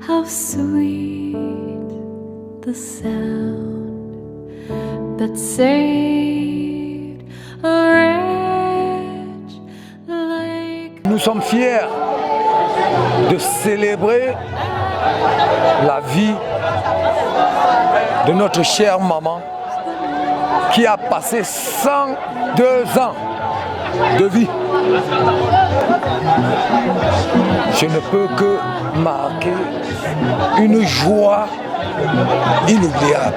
How sweet the sound that saved a wretch like. Nous sommes fiers de célébrer la vie de notre chère maman qui a passé 102 ans de vie. Je ne peux que marquer une joie inoubliable.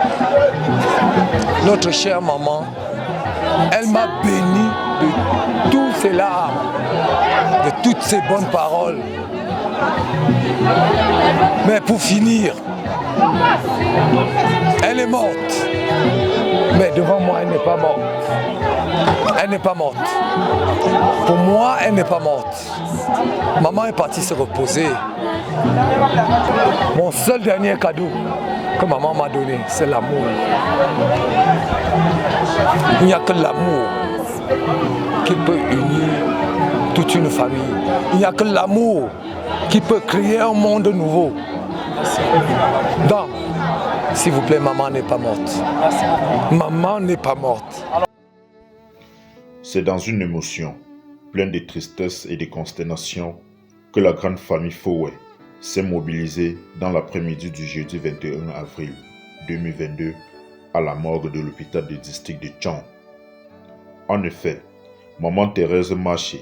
Notre chère maman, elle m'a béni de tous ses larmes, de toutes ses bonnes paroles. Mais pour finir, elle est morte. Mais devant moi, elle n'est pas morte. Elle n'est pas morte. Pour moi, elle n'est pas morte. Maman est partie se reposer. Mon seul dernier cadeau que maman m'a donné, c'est l'amour. Il n'y a que l'amour qui peut unir toute une famille. Il n'y a que l'amour qui peut créer un monde nouveau. Donc, s'il vous plaît, maman n'est pas morte. Maman n'est pas morte. C'est dans une émotion, pleine de tristesse et de consternation, que la grande famille Fowey s'est mobilisée dans l'après-midi du jeudi 21 avril 2022 à la morgue de l'hôpital du district de Tchang. En effet, maman Thérèse Maché,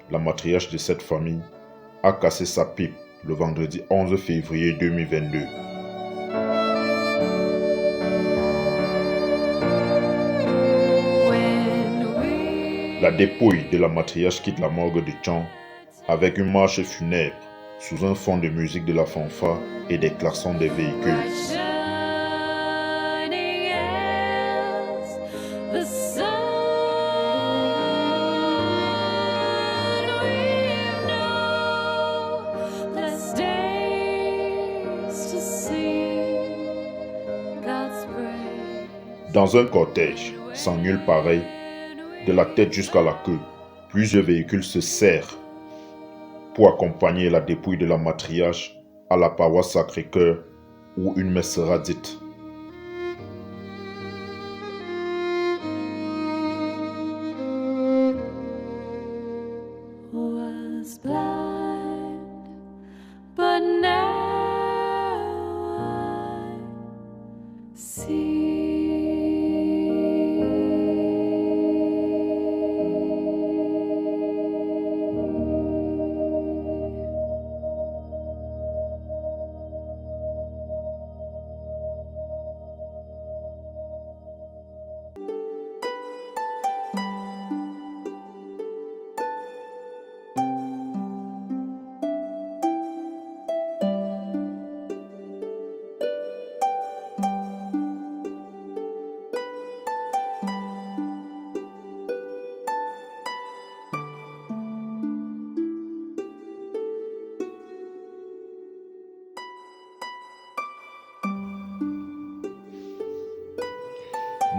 la matriarche de cette famille, a cassé sa pipe le vendredi 11 février 2022. La dépouille de la matriarche quitte la morgue de Tchang avec une marche funèbre sous un fond de musique de la fanfare et des klaxons des véhicules. Dans un cortège sans nul pareil, de la tête jusqu'à la queue, plusieurs véhicules se serrent pour accompagner la dépouille de la matriarche à la paroisse Sacré-Cœur où une messe sera dite.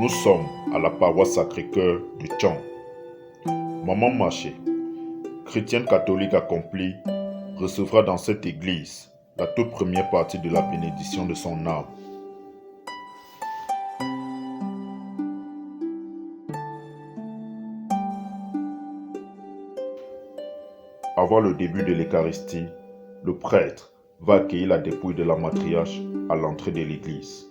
Nous sommes à la paroisse Sacré-Cœur de Tchang. Maman Maché, chrétienne catholique accomplie, recevra dans cette église la toute première partie de la bénédiction de son âme. Avant le début de l'Eucharistie, le prêtre va accueillir la dépouille de la matriarche à l'entrée de l'église.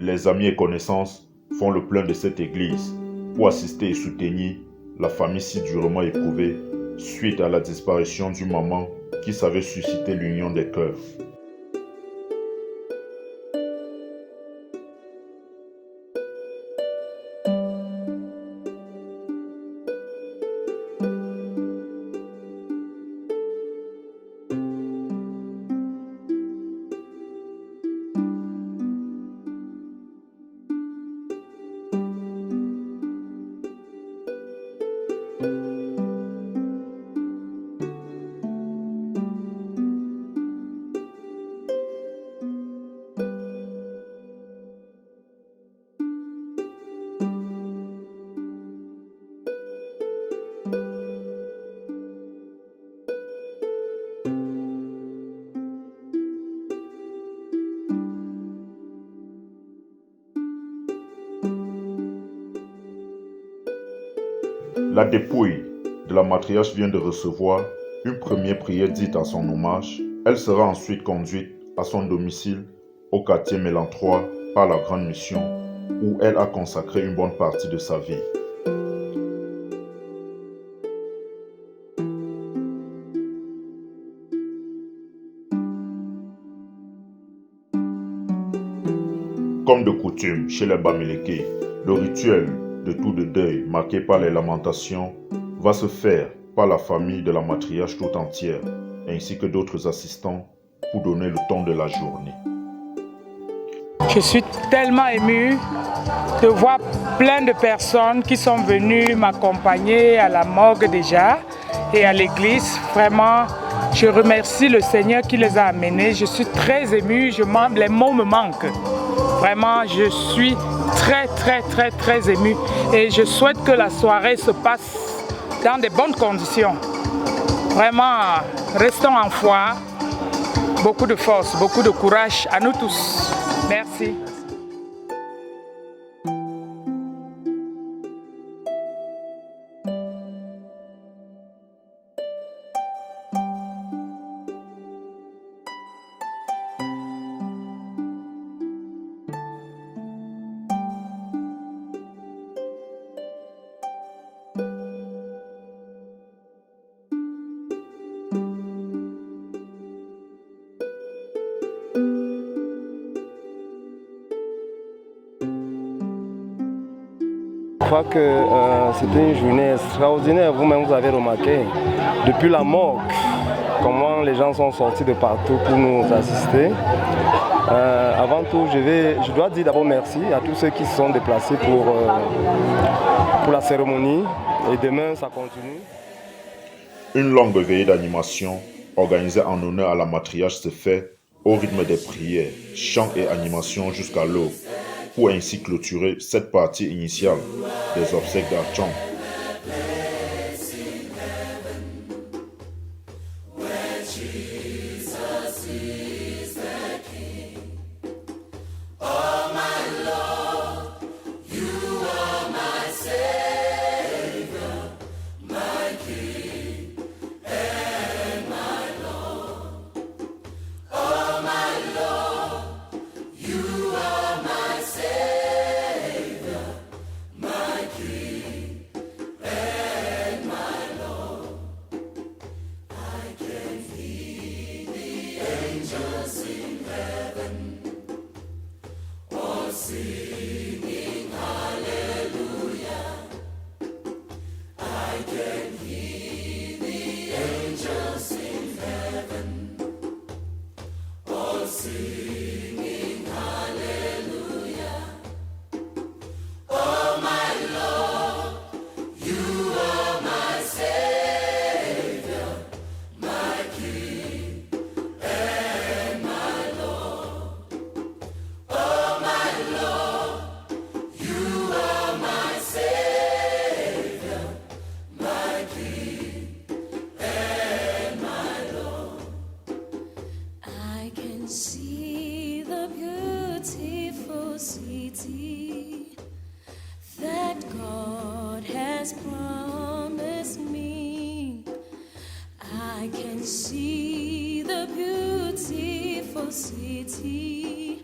Les amis et connaissances font le plein de cette église pour assister et soutenir la famille si durement éprouvée suite à la disparition d'une maman qui savait susciter l'union des cœurs. La dépouille de la matriarche vient de recevoir une première prière dite à son hommage. Elle sera ensuite conduite à son domicile au quartier Mélantroy par la Grande Mission où elle a consacré une bonne partie de sa vie. Comme de coutume chez les Bamileke, le rituel de tour de deuil marqué par les lamentations va se faire par la famille de la matriarche tout entière ainsi que d'autres assistants pour donner le ton de la journée. Je suis tellement émue de voir plein de personnes qui sont venues m'accompagner à la morgue déjà et à l'église. Vraiment, je remercie le Seigneur qui les a amenés. Je suis très émue, les mots me manquent. Vraiment, je suis très émue et je souhaite que la soirée se passe dans de bonnes conditions. Vraiment, restons en foi, beaucoup de force, beaucoup de courage à nous tous. Merci. Je crois que c'était une journée extraordinaire. Vous-même, vous avez remarqué, depuis la morgue, comment les gens sont sortis de partout pour nous assister. Avant tout, je dois dire d'abord merci à tous ceux qui se sont déplacés pour la cérémonie. Et demain, ça continue. Une longue veillée d'animation organisée en honneur à la matriarche se fait au rythme des prières, chants et animations jusqu'à l'aube, pour ainsi clôturer cette partie initiale des obsèques d'Archon. city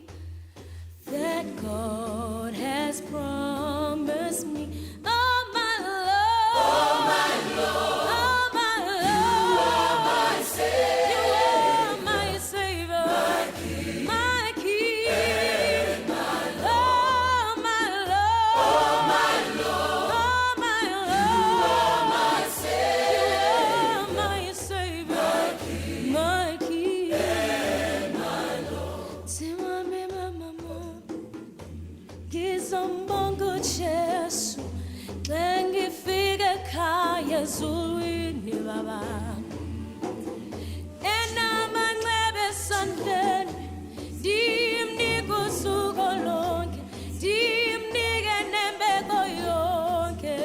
that God has promised me. Oh my Lord, oh my Lord, oh my Lord, you are my Savior, you are my Savior, my King, my King, and my Lord, oh my Lord, oh my Lord, oh my Lord, you are my Savior, you are my Savior, my King, my King, and my Lord. Say my mama, Gizambongo Jesu, ngifike ekhaya ezulwini baba. Enamanxeba esandleni, ndimnika usuku lonke, ndimnike nembeko yonke.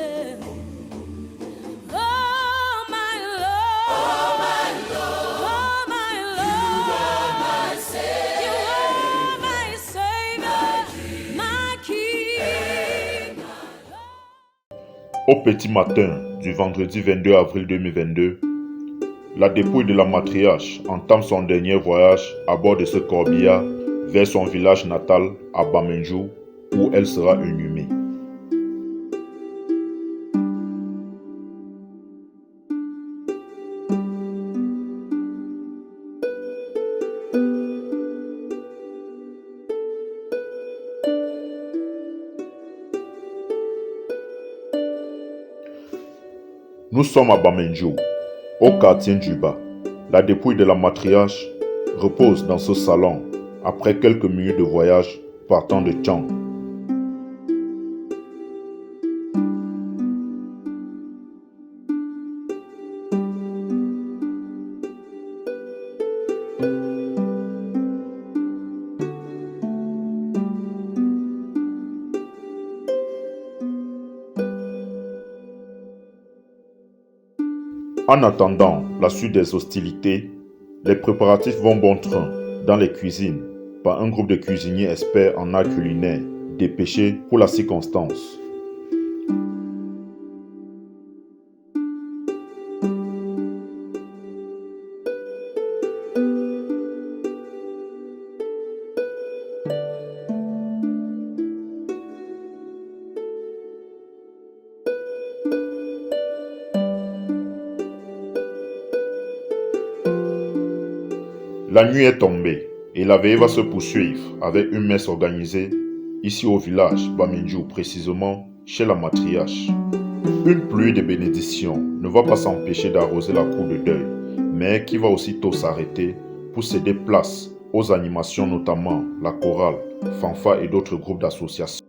Oh my Lord, oh my Lord, oh my Lord, you are my Savior, you are my Savior, my King. Au petit matin du vendredi 22 avril 2022, la dépouille de la matriarche entame son dernier voyage à bord de ce corbillard vers son village natal à Bamenjou où elle sera inhumée. Nous sommes à Bamenjou, au quartier Djuba. La dépouille de la matriarche repose dans ce salon après quelques minutes de voyage partant de Tchang. En attendant la suite des hostilités, les préparatifs vont bon train dans les cuisines par un groupe de cuisiniers experts en art culinaire dépêchés pour la circonstance. La nuit est tombée et la veillée va se poursuivre avec une messe organisée ici au village Bamenjou, précisément chez la matriarche. Une pluie de bénédictions ne va pas s'empêcher d'arroser la cour de deuil, mais qui va aussitôt s'arrêter pour céder place aux animations, notamment la chorale, fanfare et d'autres groupes d'associations.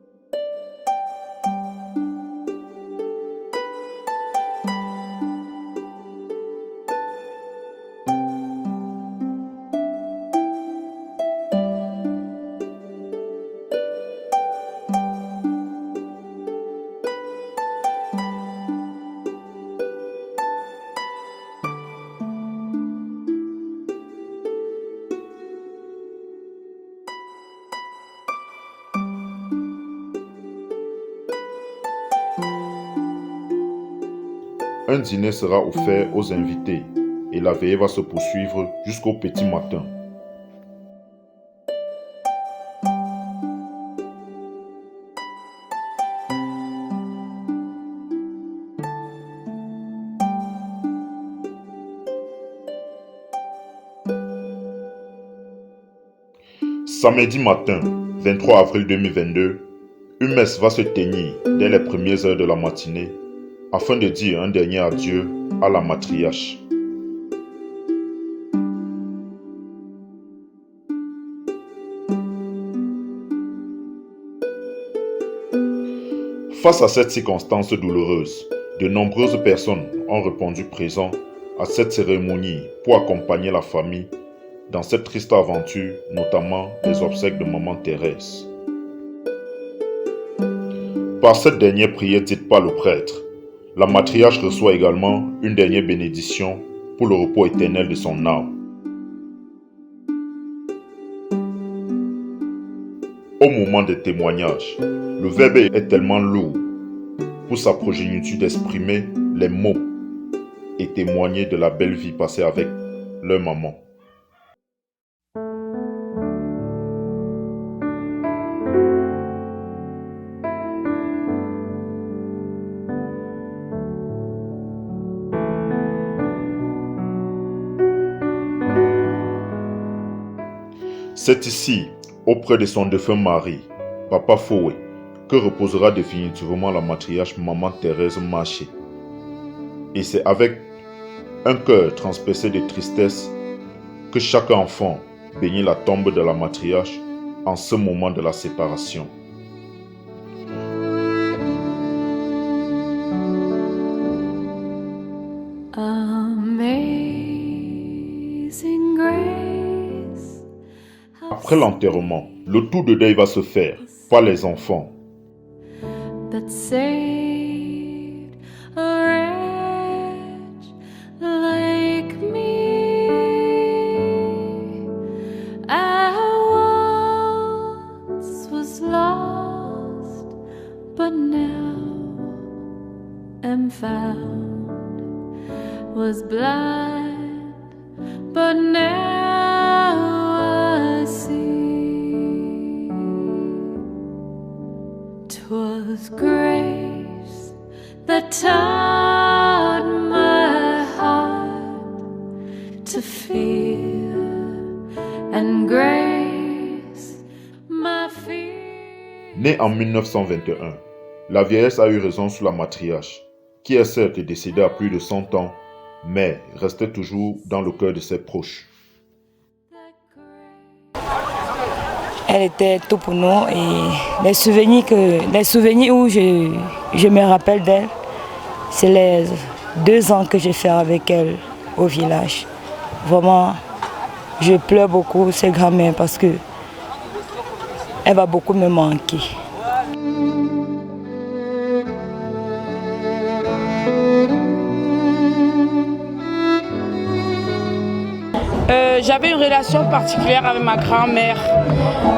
Un dîner sera offert aux invités et la veillée va se poursuivre jusqu'au petit matin. Samedi matin, 23 avril 2022, une messe va se tenir dès les premières heures de la matinée afin de dire un dernier adieu à la matriarche. Face à cette circonstance douloureuse, de nombreuses personnes ont répondu présent à cette cérémonie pour accompagner la famille dans cette triste aventure, notamment les obsèques de maman Thérèse. Par cette dernière prière dite par le prêtre, la matriarche reçoit également une dernière bénédiction pour le repos éternel de son âme. Au moment des témoignages, le verbe est tellement lourd pour sa progéniture d'exprimer les mots et témoigner de la belle vie passée avec leur maman. C'est ici, auprès de son défunt mari, Papa Foué, que reposera définitivement la matriarche maman Thérèse Marché. Et c'est avec un cœur transpercé de tristesse que chaque enfant bénit la tombe de la matriarche en ce moment de la séparation. Amazing grace. Après l'enterrement, le tour de deuil va se faire par les enfants. That saved a wretch like me. I once was lost, but now them found was blind, but now I see 'twas grace that taught my heart to fear, and grace my fear. Née en 1921, la vieillesse a eu raison sous la matriarche, qui est certes décédée à plus de 100 ans, mais restait toujours dans le cœur de ses proches. Elle était tout pour nous et les souvenirs où je me rappelle d'elle, c'est les 2 ans que j'ai fait avec elle au village. Vraiment, je pleure beaucoup cette grand-mère parce que elle va beaucoup me manquer. J'avais une relation particulière avec ma grand-mère.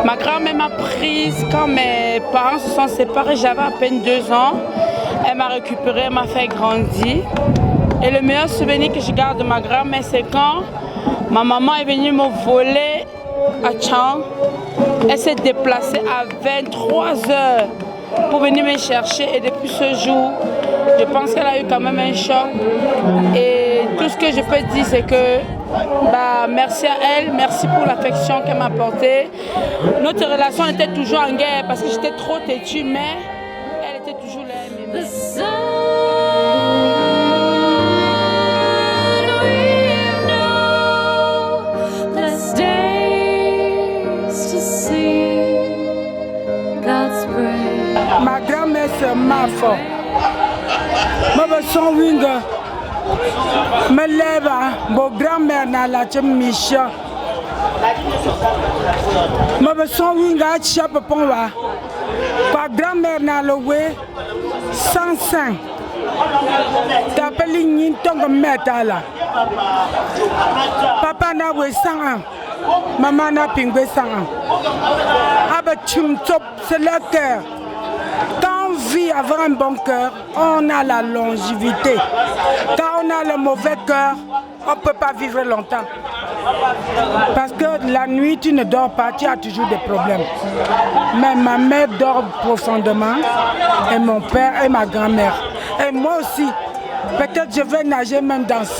Ma grand-mère m'a prise quand mes parents se sont séparés, j'avais à peine 2 ans. Elle m'a récupérée, elle m'a fait grandir. Et le meilleur souvenir que je garde de ma grand-mère, c'est quand ma maman est venue me voler à Tchang. Elle s'est déplacée à 23 h pour venir me chercher. Et depuis ce jour, je pense qu'elle a eu quand même un choc. Et tout ce que je peux dire, c'est que merci à elle, merci pour l'affection qu'elle m'a apportée. Notre relation était toujours en guerre parce que j'étais trop têtue, mais elle était toujours là. Ma grand-mère c'est ma femme. Ma son winga. Me lève, mon grand-mère n'a la chemisha. Ma son winga chapa ponwa. Ma grand-mère n'a le way 105. T'appelles une tongue métal. Papa n'a we 101. Maman n'a pingé 101. C'est le cœur. Quand on vit avec un bon cœur, on a la longévité. Quand on a le mauvais cœur, on ne peut pas vivre longtemps. Parce que la nuit, tu ne dors pas, tu as toujours des problèmes. Mais ma mère dort profondément, et mon père et ma grand-mère. Et moi aussi, peut-être je vais nager même dans 200.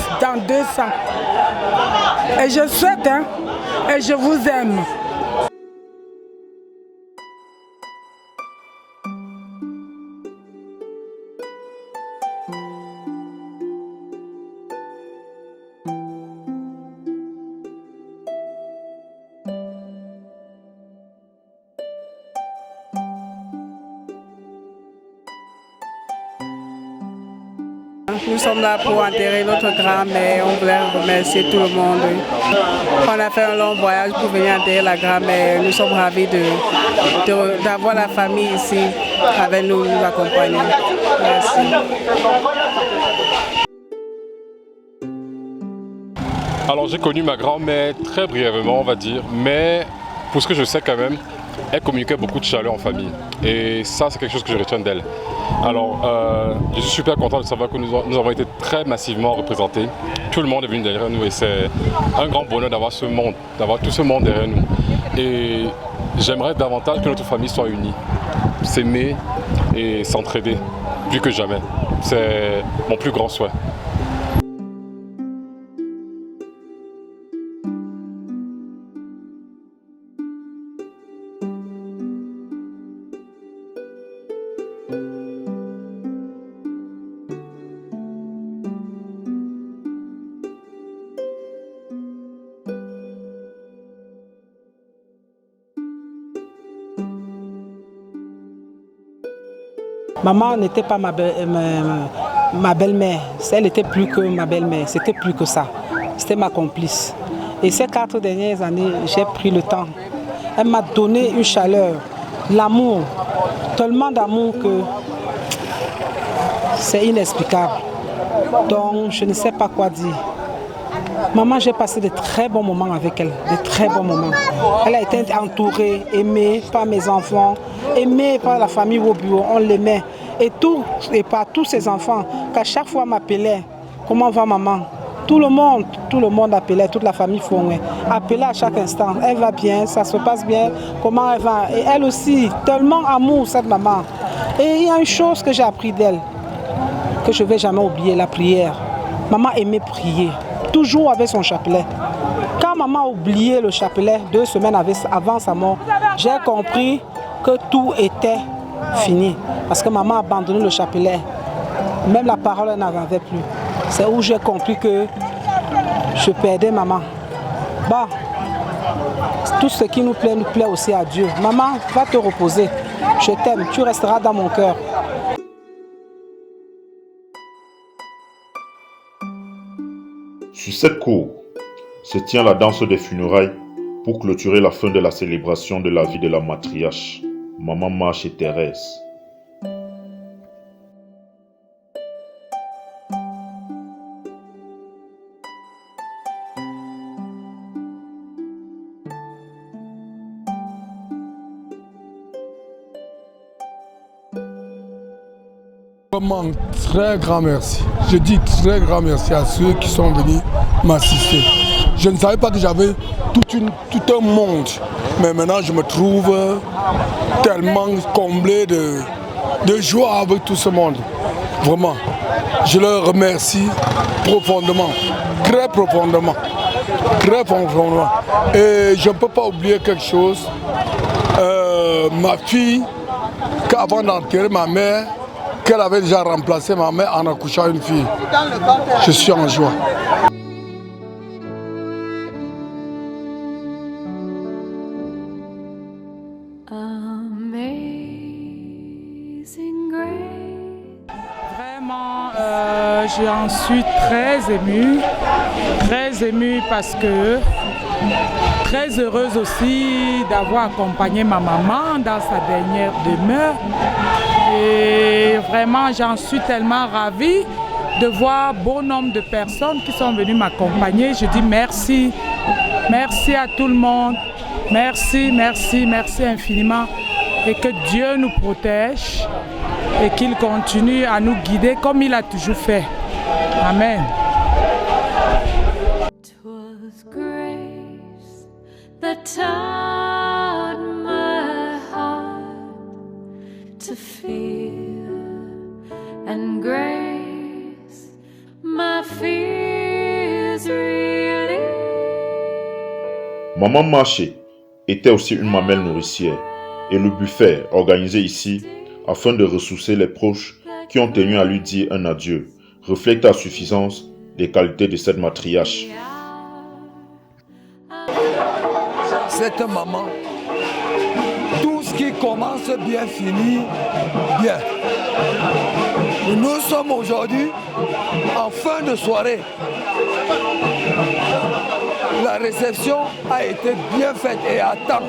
Et je souhaite, et je vous aime. Nous sommes là pour enterrer notre grand-mère. On voulait remercier tout le monde. On a fait un long voyage pour venir enterrer la grand-mère. Nous sommes ravis d'avoir la famille ici avec nous, nous accompagner. Merci. Alors j'ai connu ma grand-mère très brièvement, on va dire, mais pour ce que je sais quand même, elle communiquait beaucoup de chaleur en famille. Et ça, c'est quelque chose que je retiens d'elle. Alors, je suis super content de savoir que nous avons été très massivement représentés. Tout le monde est venu derrière nous et c'est un grand bonheur d'avoir ce monde, d'avoir tout ce monde derrière nous. Et j'aimerais davantage que notre famille soit unie, s'aimer et s'entraider, plus que jamais. C'est mon plus grand souhait. Maman n'était pas ma belle-mère, elle n'était plus que ma belle-mère, c'était plus que ça. C'était ma complice. Et ces 4 dernières années, j'ai pris le temps. Elle m'a donné une chaleur, l'amour, tellement d'amour que c'est inexplicable. Donc je ne sais pas quoi dire. Maman, j'ai passé de très bons moments avec elle, de très bons moments. Elle a été entourée, aimée par mes enfants, aimée par la famille au bureau, on l'aimait. Et par tous ses enfants, qu'à chaque fois m'appelaient, comment va maman? Tout le monde appelait, toute la famille Fongwe, appelait à chaque instant, elle va bien, ça se passe bien, comment elle va? Et elle aussi, tellement amour cette maman. Et il y a une chose que j'ai appris d'elle, que je ne vais jamais oublier, la prière. Maman aimait prier, toujours avec son chapelet. Quand maman a oublié le chapelet 2 semaines avant sa mort, j'ai compris que tout était fini. Parce que maman a abandonné le chapelet. Même la parole, elle n'en avait plus. C'est où j'ai compris que je perdais maman. Bah, tout ce qui nous plaît aussi à Dieu. Maman, va te reposer. Je t'aime, tu resteras dans mon cœur. Sur cette cour se tient la danse des funérailles pour clôturer la fin de la célébration de la vie de la matriarche, Maman Marche et Thérèse. Vraiment, très grand merci. Je dis très grand merci à ceux qui sont venus m'assister. Je ne savais pas que j'avais tout un monde, mais maintenant je me trouve tellement comblé de joie avec tout ce monde. Vraiment, je leur remercie profondément, très profondément, très profondément. Et je ne peux pas oublier quelque chose. Ma fille, avant d'enterrer ma mère, qu'elle avait déjà remplacé ma mère en accouchant une fille. Je suis en joie. Vraiment, j'en suis très émue parce que très heureuse aussi d'avoir accompagné ma maman dans sa dernière demeure. Et vraiment, j'en suis tellement ravie de voir bon nombre de personnes qui sont venues m'accompagner. Je dis merci. Merci à tout le monde. Merci, merci, merci infiniment. Et que Dieu nous protège et qu'il continue à nous guider comme il a toujours fait. Amen. To feel and grace my fears relieve. Maman Marché était aussi une mamelle nourricière et le buffet organisé ici afin de ressourcer les proches qui ont tenu à lui dire un adieu reflète à suffisance les qualités de cette matriarche. Cette maman, tout ce qui commence bien finit bien. Nous sommes aujourd'hui en fin de soirée. La réception a été bien faite et à temps.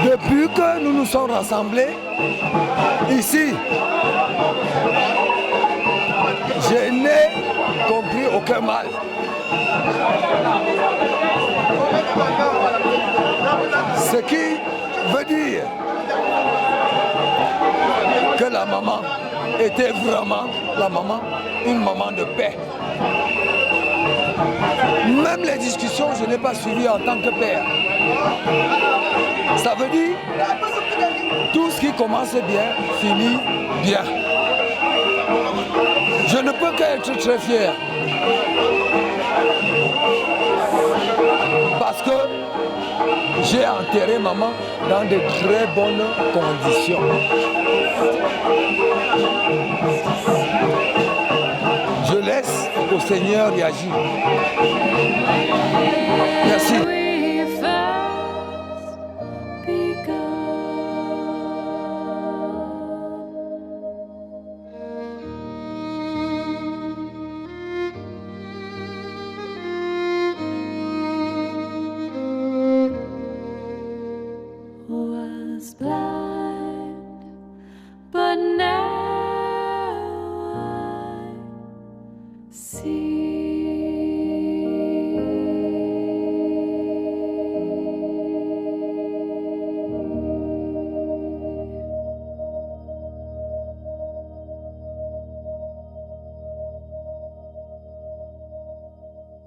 Depuis que nous nous sommes rassemblés ici, je n'ai compris aucun mal. Ce qui veut dire que la maman était vraiment une maman de paix. Même les discussions, je n'ai pas suivi en tant que père. Ça veut dire tout ce qui commence bien finit bien. Je ne peux qu'être très fier. Parce que j'ai enterré maman dans de très bonnes conditions. Je laisse au Seigneur y agir. Merci.